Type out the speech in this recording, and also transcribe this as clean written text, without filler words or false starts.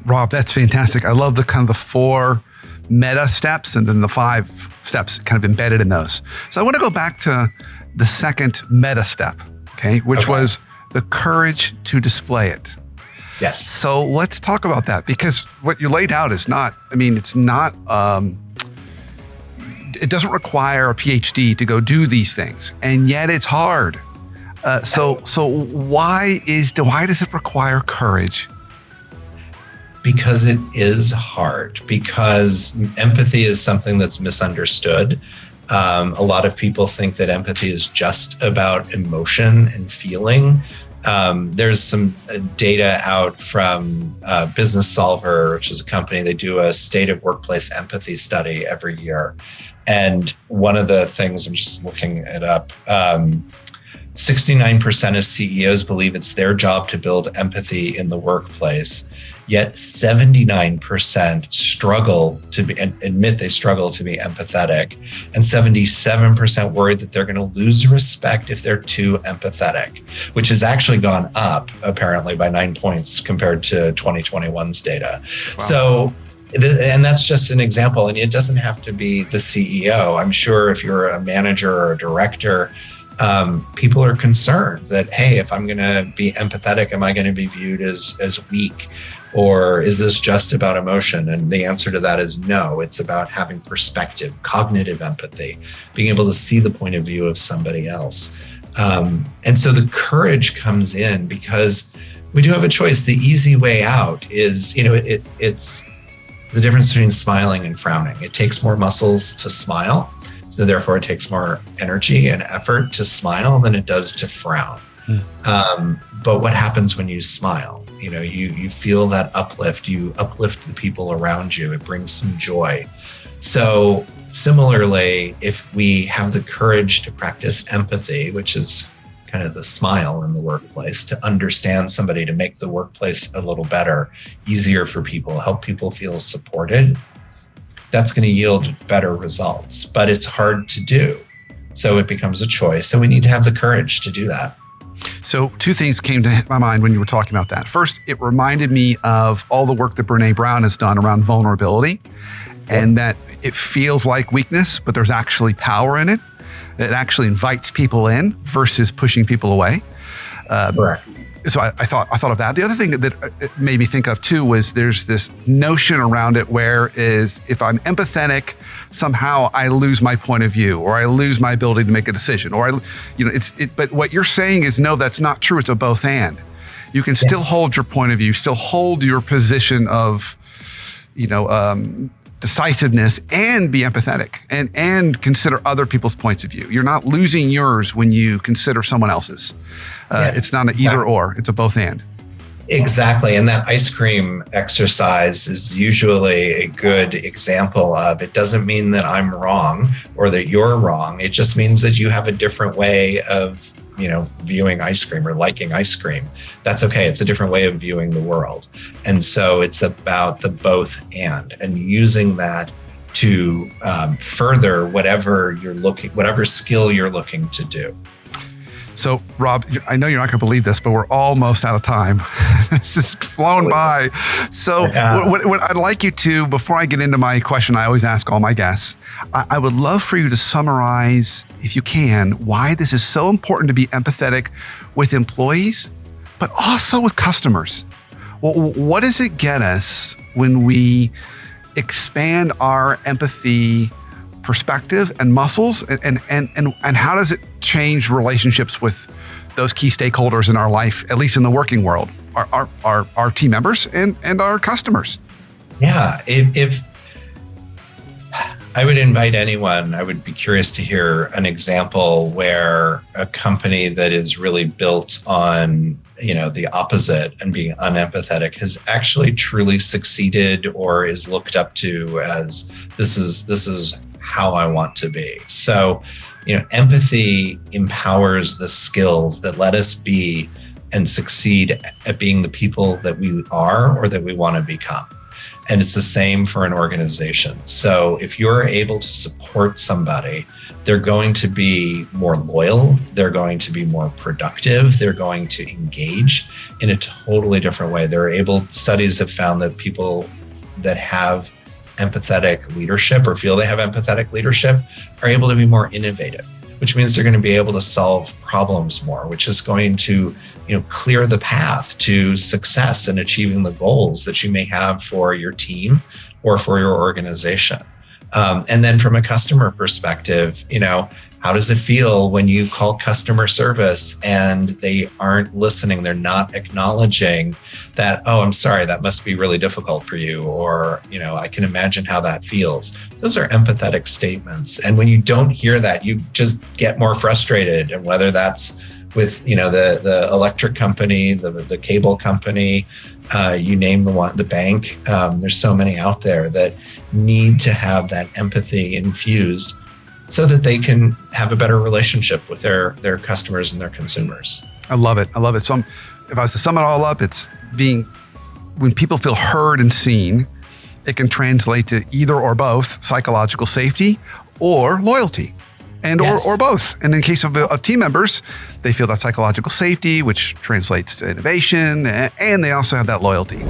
Rob, that's fantastic. I love the kind of the 4 meta steps and then the 5 steps kind of embedded in those. So I want to go back to the second meta step, okay, which was the courage to display it. Yes. So let's talk about that, because what you laid out is not, it's not, it doesn't require a PhD to go do these things, and yet it's hard. So why does it require courage? Because it is hard, because empathy is something that's misunderstood. A lot of people think that empathy is just about emotion and feeling. There's some data out from Business Solver, which is a company. They do a state of workplace empathy study every year. And one of the things, I'm just looking it up, 69% of CEOs believe it's their job to build empathy in the workplace. Yet 79% struggle to admit they struggle to be empathetic, and 77% worried that they're going to lose respect if they're too empathetic, which has actually gone up apparently by 9 points compared to 2021's data. Wow. So, and that's just an example, and it doesn't have to be the CEO. I'm sure if you're a manager or a director, people are concerned that, hey, if I'm going to be empathetic, am I going to be viewed as weak? Or is this just about emotion? And the answer to that is no. It's about having perspective, cognitive empathy, being able to see the point of view of somebody else. And so the courage comes in because we do have a choice. The easy way out is, it's the difference between smiling and frowning. It takes more muscles to smile. So therefore it takes more energy and effort to smile than it does to frown. But what happens when you smile? You feel that uplift, you uplift the people around you. It brings some joy. So similarly, if we have the courage to practice empathy, which is kind of the smile in the workplace, to understand somebody, to make the workplace a little better, easier for people, help people feel supported, that's going to yield better results. But it's hard to do. So it becomes a choice. So we need to have the courage to do that. So 2 things came to my mind when you were talking about that. First, it reminded me of all the work that Brene Brown has done around vulnerability, and that it feels like weakness, but there's actually power in it. It actually invites people in versus pushing people away. Correct. So I thought of that. The other thing that it made me think of too was there's this notion around it where is if I'm empathetic, somehow I lose my point of view, or I lose my ability to make a decision, or but what you're saying is no, that's not true. It's a both and. You can still hold your point of view, still hold your position of, decisiveness, and be empathetic and consider other people's points of view. You're not losing yours when you consider someone else's. It's not an either or, it's a both and. Exactly. And that ice cream exercise is usually a good example of, it doesn't mean that I'm wrong or that you're wrong. It just means that you have a different way of, viewing ice cream or liking ice cream. That's okay. It's a different way of viewing the world. And so it's about the both and using that to further whatever skill you're looking to do. So, Rob, I know you're not going to believe this, but we're almost out of time. This has flown by. So what I'd like you to, before I get into my question, I always ask all my guests, I would love for you to summarize, if you can, why this is so important to be empathetic with employees, but also with customers. Well, what does it get us when we expand our empathy perspective and muscles, and how does it change relationships with those key stakeholders in our life, at least in the working world, our team members and our customers? Yeah, if I would invite anyone, I would be curious to hear an example where a company that is really built on the opposite and being unempathetic has actually truly succeeded or is looked up to as this is how I want to be. So, empathy empowers the skills that let us be and succeed at being the people that we are or that we want to become. And it's the same for an organization. So if you're able to support somebody, they're going to be more loyal, they're going to be more productive, they're going to engage in a totally different way. Studies have found that people that have empathetic leadership or feel they have empathetic leadership are able to be more innovative, which means they're going to be able to solve problems more, which is going to clear the path to success in achieving the goals that you may have for your team or for your organization. And then from a customer perspective, how does it feel when you call customer service and they aren't listening? They're not acknowledging that, oh, I'm sorry, that must be really difficult for you. Or, I can imagine how that feels. Those are empathetic statements. And when you don't hear that, you just get more frustrated. And whether that's with, the electric company, the cable company, you name the bank, there's so many out there that need to have that empathy infused so that they can have a better relationship with their customers and their consumers. I love it. So if I was to sum it all up, it's when people feel heard and seen, it can translate to either or both psychological safety or loyalty. Yes. or both. And in case of team members, they feel that psychological safety, which translates to innovation, and they also have that loyalty.